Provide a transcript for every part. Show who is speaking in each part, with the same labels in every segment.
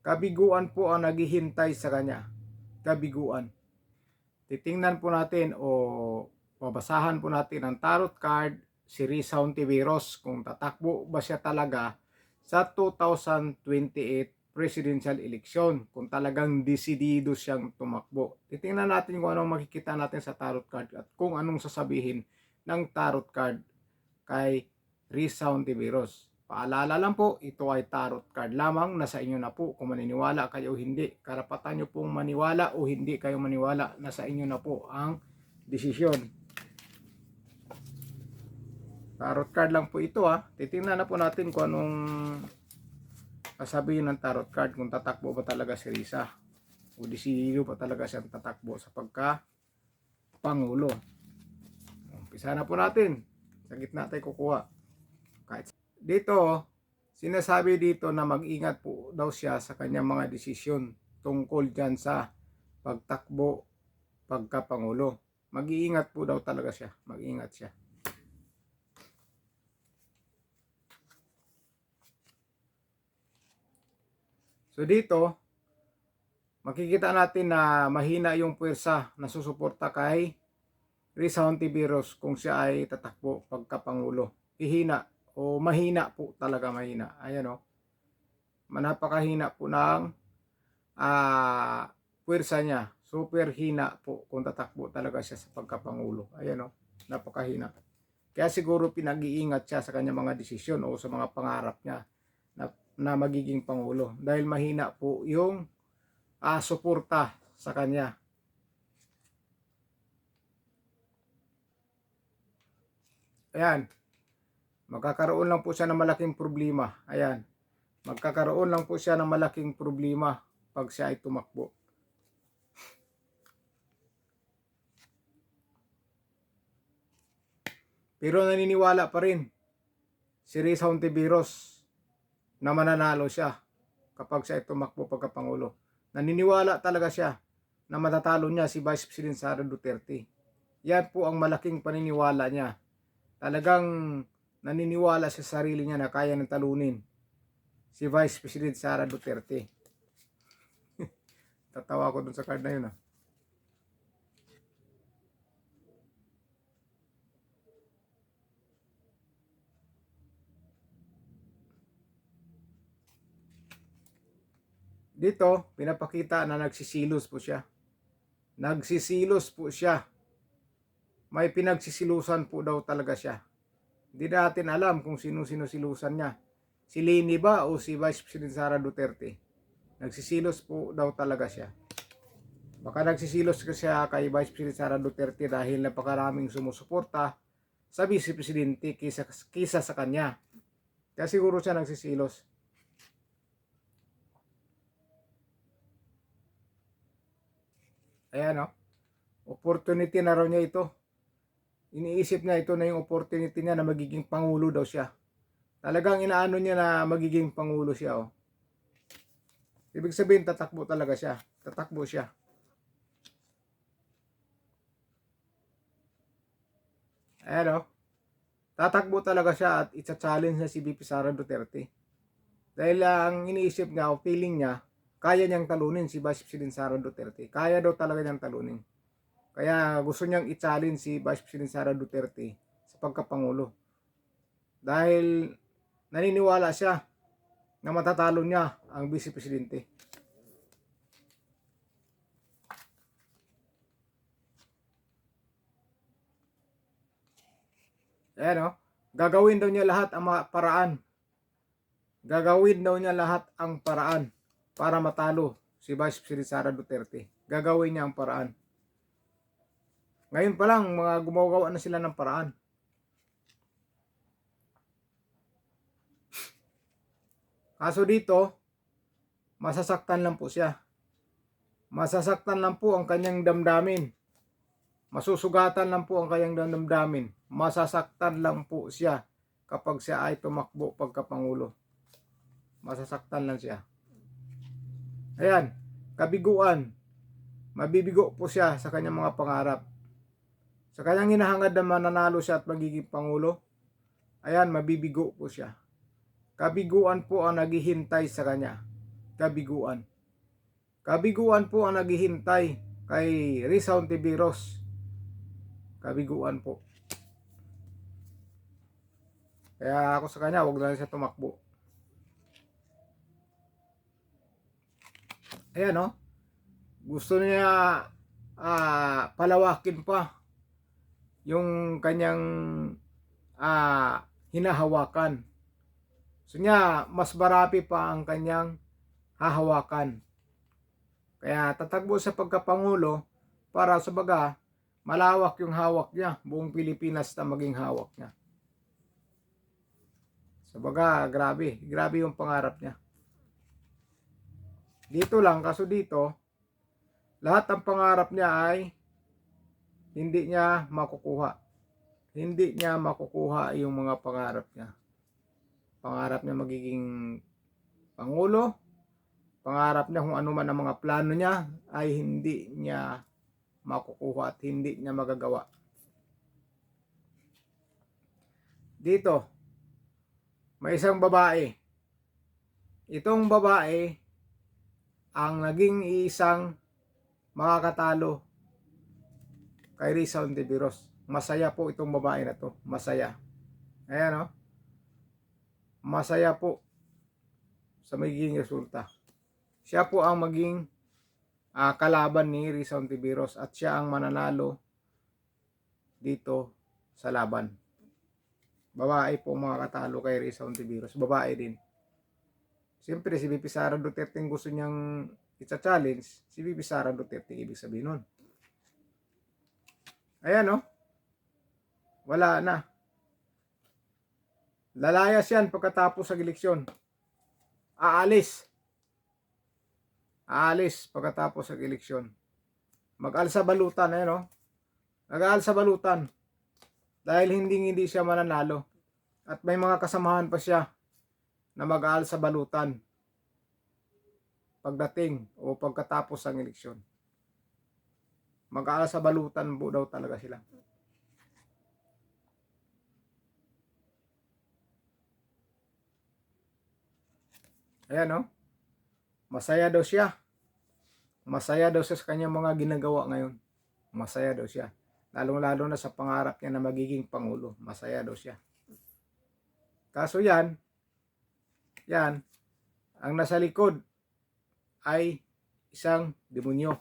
Speaker 1: Kabiguan po ang naghihintay sa kanya. Kabiguan. Titingnan po natin o babasahan po natin ang tarot card si Risa Hontiveros kung tatakbo ba siya talaga sa 2028 presidential election, kung talagang desidido siyang tumakbo. Titingnan natin kung anong makikita natin sa tarot card at kung anong sasabihin ng tarot card kay Risa Hontiveros. Paalala lang po, ito ay tarot card lamang, nasa inyo na po kung maniniwala kayo o hindi. Karapatan nyo pong maniwala o hindi kayo maniwala, nasa inyo na po ang desisyon. Tarot card lang po ito ha. Titingnan na po natin kung anong sasabihin ng tarot card, kung tatakbo ba talaga si Risa o desidido pa talaga siyang tatakbo sa pagka-pangulo. Umpisa na po natin. Sa gitna tayo kukuha. Kahit dito, sinasabi dito na mag-ingat po daw siya sa kanyang mga desisyon tungkol dyan sa pagtakbo, pagka-pangulo. Mag-iingat po daw talaga siya. Mag-ingat siya. So dito, makikita natin na mahina yung puwersa na susuporta kay Risa Hontiveros kung siya ay tatakbo pagka-pangulo. Ihina o mahina po talaga, mahina. Ayan o. Napakahina po ng puwersa niya. Super hina po kung tatakbo talaga siya sa pagka-pangulo. Ayan o. Napakahina. Kaya siguro pinag-iingat siya sa kanyang mga desisyon o sa mga pangarap niya na magiging pangulo dahil mahina po yung suporta sa kanya. Ayan, magkakaroon lang po siya ng malaking problema. Ayan, magkakaroon lang po siya ng malaking problema pag siya ay tumakbo. Pero naniniwala pa rin si Risa Hontiveros na mananalo siya kapag siya ay tumakbo pagkapangulo. Naniniwala talaga siya na matatalo niya si Vice President Sara Duterte. Yan po ang malaking paniniwala niya. Talagang naniniwala sa sarili niya na kaya nang talunin si Vice President Sara Duterte. Tatawa ko dun sa card na yun. Dito, pinapakita na nagsisilos po siya. Nagsisilos po siya. May pinagsisilusan po daw talaga siya. Hindi natin alam kung sino-sino silusan niya. Si Leni ba o si Vice President Sara Duterte? Nagsisilos po daw talaga siya. Baka nagsisilos ka siya kay Vice President Sara Duterte dahil napakaraming sumusuporta sa Vice Presidente kisa sa kanya. Kaya siguro siya nagsisilos. Ayan o. Opportunity na raw niya ito. Iniisip niya ito na yung opportunity niya na magiging pangulo daw siya. Talagang inaano niya na magiging pangulo siya o. Ibig sabihin tatakbo talaga siya. Tatakbo siya. Ayan o. Tatakbo talaga siya at itcha-challenge na si VP Sara Duterte. Dahil ang iniisip niya o feeling niya, kaya niyang talunin si Vice President Sara Duterte. Kaya daw talaga niyang talunin. Kaya gusto niyang i-challenge si Vice President Sara Duterte sa pagkapangulo. Dahil naniniwala siya na matatalo niya ang Vice Presidente. Ayan o. Gagawin daw niya lahat ang paraan. Gagawin daw niya lahat ang paraan para matalo si Vice President Sara Duterte. Gagawin niya ang paraan. Ngayon pa lang, mga gumagawa na sila ng paraan. Kaso dito, masasaktan lang po siya. Masasaktan lang po ang kanyang damdamin. Masusugatan lang po ang kanyang damdamin. Masasaktan lang po siya kapag siya ay tumakbo pagkapangulo. Masasaktan lang siya. Ayan, kabiguan. Mabibigo po siya sa kanyang mga pangarap. Sa kanyang hinahangad na mananalo siya at magiging pangulo, ayan, mabibigo po siya. Kabiguan po ang naghihintay sa kanya. kabiguan. Kabiguan po ang naghihintay kay Risa Hontiveros. Kabiguan po. Kaya ako sa kanya, wag na siya tumakbo. Ayan, no? Gusto niya palawakin pa yung kanyang hinahawakan. So niya, mas marami pa ang kanyang hahawakan. Kaya tatakbo sa pagkapangulo para sa baga malawak yung hawak niya. Buong Pilipinas na maging hawak niya. Sa baga, grabe. Grabe yung pangarap niya. Dito lang, kaso dito, lahat ng pangarap niya ay hindi niya makukuha. Hindi niya makukuha yung mga pangarap niya. Pangarap niya magiging pangulo, pangarap niya kung ano man ang mga plano niya ay hindi niya makukuha at hindi niya magagawa. Dito, may isang babae. Itong babae ang naging isang makakatalo kay Risa Hontiveros. Masaya po itong babae na to. Masaya. Ayan, no? Masaya po sa magiging resulta. Siya po ang maging kalaban ni Risa Hontiveros at siya ang mananalo dito sa laban. Babae po mga katalo kay Risa Hontiveros. Babae din. Siyempre si VP Sara Duterte gusto niyang i-challenge. Si VP Sara Duterte ibig sabihin nun. Ayan, no? Wala na. Lalayas yan pagkatapos sa eleksyon. Aalis. Aalis pagkatapos sa eleksyon. Mag-alsa balutan, ayan, no? Nag-aalsa balutan. Dahil hindi siya mananalo. At may mga kasamahan pa siya na mag-aalsa balutan pagdating o pagkatapos ng eleksyon. Mag-aalsa balutan po daw talaga sila. Ayan, no? Masaya daw siya. Masaya daw siya sa kanyang mga ginagawa ngayon. Masaya daw siya. Lalong-lalo na sa pangarap niya na magiging pangulo. Masaya daw siya. Kaso yan, ang nasa likod ay isang demonyo.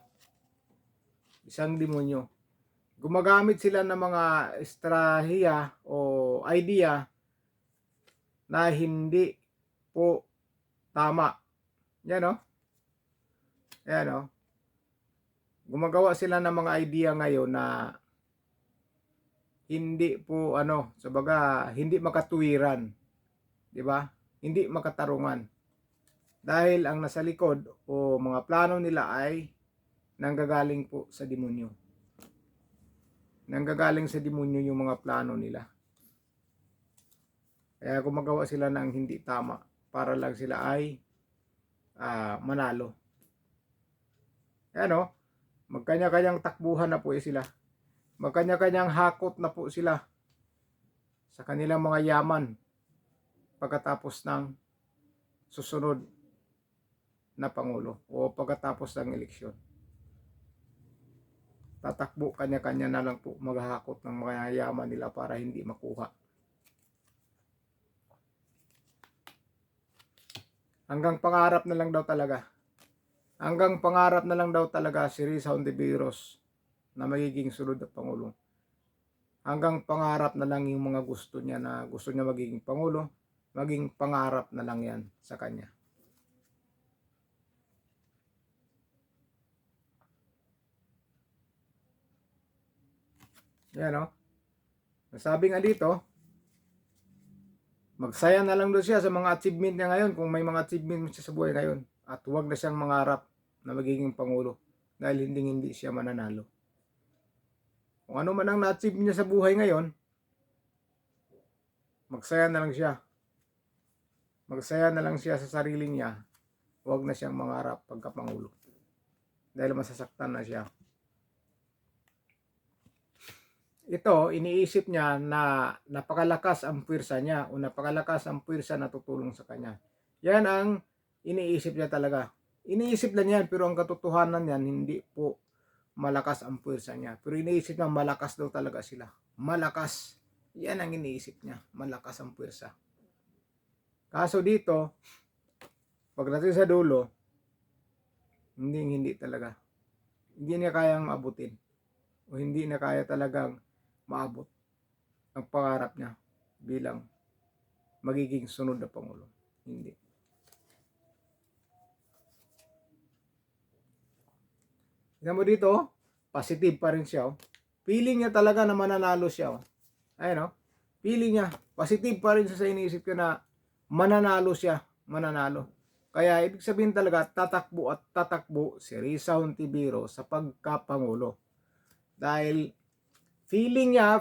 Speaker 1: Isang demonyo. Gumagamit sila ng mga estrahiya o idea na hindi po tama. Yan, no? Yan, no? Gumagawa sila ng mga idea ngayon na hindi po sa baga hindi makatuwiran, 'di ba? Hindi makatarungan. Dahil ang nasa likod o mga plano nila ay nanggagaling po sa demonyo. Nanggagaling sa demonyo yung mga plano nila. Kaya gumagawa sila ng hindi tama para lang sila ay manalo. Ano? Magkanya-kanyang takbuhan na po sila. Magkanya-kanyang hakot na po sila sa kanilang mga yaman pagkatapos ng susunod na pangulo o pagkatapos ng eleksyon. Tatakbo kanya-kanya na lang po maghahakot ng mga yaman nila para hindi makuha. Hanggang pangarap na lang daw talaga. Hanggang pangarap na lang daw talaga si Risa Hontiveros na magiging sunod na pangulo. Hanggang pangarap na lang yung mga gusto niya na gusto niya magiging pangulo, maging pangarap na lang yan sa kanya. Yan, no? Sabi nga dito, magsaya na lang doon siya sa mga achievement niya ngayon kung may mga achievement siya sa buhay ngayon. At huwag na siyang mangarap na magiging pangulo dahil hindi siya mananalo. Kung ano man ang na-achieve niya sa buhay ngayon, magsaya na lang siya. Magsaya na lang siya sa sarili niya. Huwag na siyang mangarap pagkapangulo. Dahil masasaktan na siya. Ito, iniisip niya na napakalakas ang puwersa niya o napakalakas ang puwersa na tutulong sa kanya. Yan ang iniisip niya talaga. Iniisip lang yan, pero ang katotohanan yan, hindi po malakas ang puwersa niya. Pero iniisip niya, malakas daw talaga sila. Malakas. Yan ang iniisip niya. Malakas ang puwersa. Kaso dito, pagdating sa dulo, hindi talaga. Hindi niya kayang abutin. O hindi na kaya talagang maabot ang pangarap niya bilang magiging sunod na Pangulo. Hindi. Tignan mo dito, positive pa rin siya. Feeling niya talaga na mananalo siya. Ayun, feeling niya, positive pa rin siya sa iniisip ko na mananalo siya. Mananalo. Kaya ibig sabihin talaga, tatakbo at tatakbo si Risa Hontiveros sa pagkapangulo. Dahil feeling niya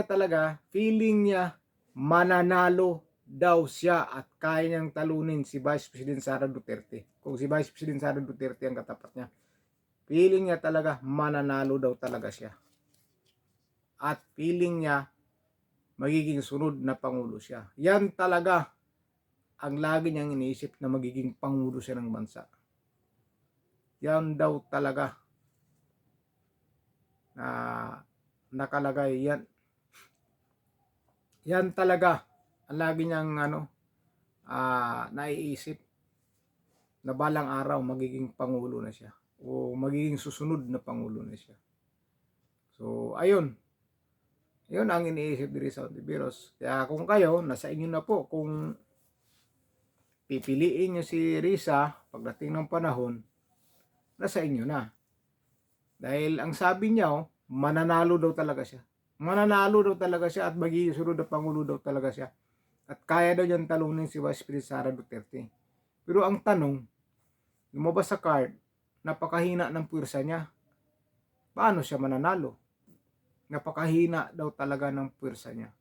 Speaker 1: talaga, feeling niya mananalo daw siya at kaya niyang talunin si Vice President Sara Duterte. Kung si Vice President Sara Duterte ang katapat niya. Feeling niya talaga mananalo daw talaga siya. At feeling niya magiging sunod na Pangulo siya. Yan talaga ang lagi niyang iniisip na magiging Pangulo siya ng bansa. Yan daw talaga na nakalagay yan. Yan talaga ang lagi niyang naiisip na balang araw magiging Pangulo na siya o magiging susunod na Pangulo na siya. So, ayun. Yun ang iniisip ni Risa Hontiveros. Kaya kung kayo, nasa inyo na po kung pipiliin nyo si Risa pagdating ng panahon, nasa inyo na. Dahil ang sabi niya, mananalo daw talaga siya. Mananalo daw talaga siya at magiging sunod na Pangulo daw talaga siya. At kaya daw niyang talunin si Vice President Sara Duterte. Pero ang tanong, lumabas sa card, napakahina ng puwersa niya. Paano siya mananalo? Napakahina daw talaga ng puwersa niya.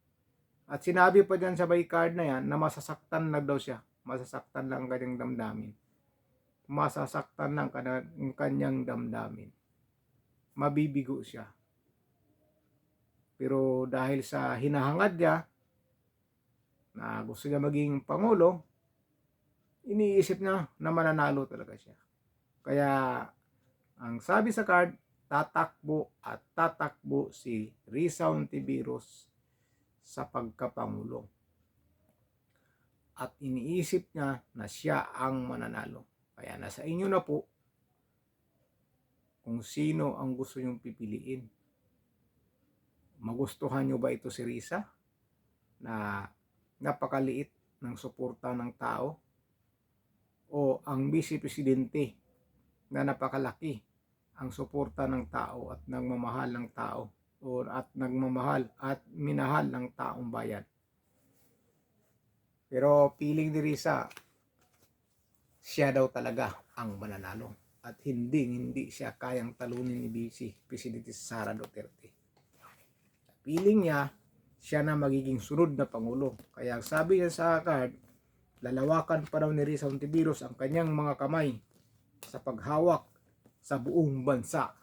Speaker 1: At sinabi pa dyan sa by card na yan na masasaktan lang daw siya. Masasaktan lang ang kanyang damdamin. Masasaktan lang ang kanyang damdamin. Mabibigo siya. Pero dahil sa hinahangad niya na gusto niya maging Pangulo, iniisip niya na mananalo talaga siya. Kaya ang sabi sa card, tatakbo at tatakbo si Risa Hontiveros sa pagkapangulo. At iniisip niya na siya ang mananalo. Kaya nasa inyo na po kung sino ang gusto nyong pipiliin. Magustuhan nyo ba ito si Risa na napakaliit ng suporta ng tao? O ang Vice Presidente na napakalaki ang suporta ng tao at nagmamahal ng tao at nagmamahal at minahal ng taong bayan? Pero feeling ni Risa, siya daw talaga ang mananalo at hindi siya kayang talunin ni Vice Presidente Sara Duterte. Feeling niya, siya na magiging sunod na Pangulo. Kaya sabi niya sa card, lalawakan pa daw ni Risa Hontiveros ang kanyang mga kamay sa paghawak sa buong bansa.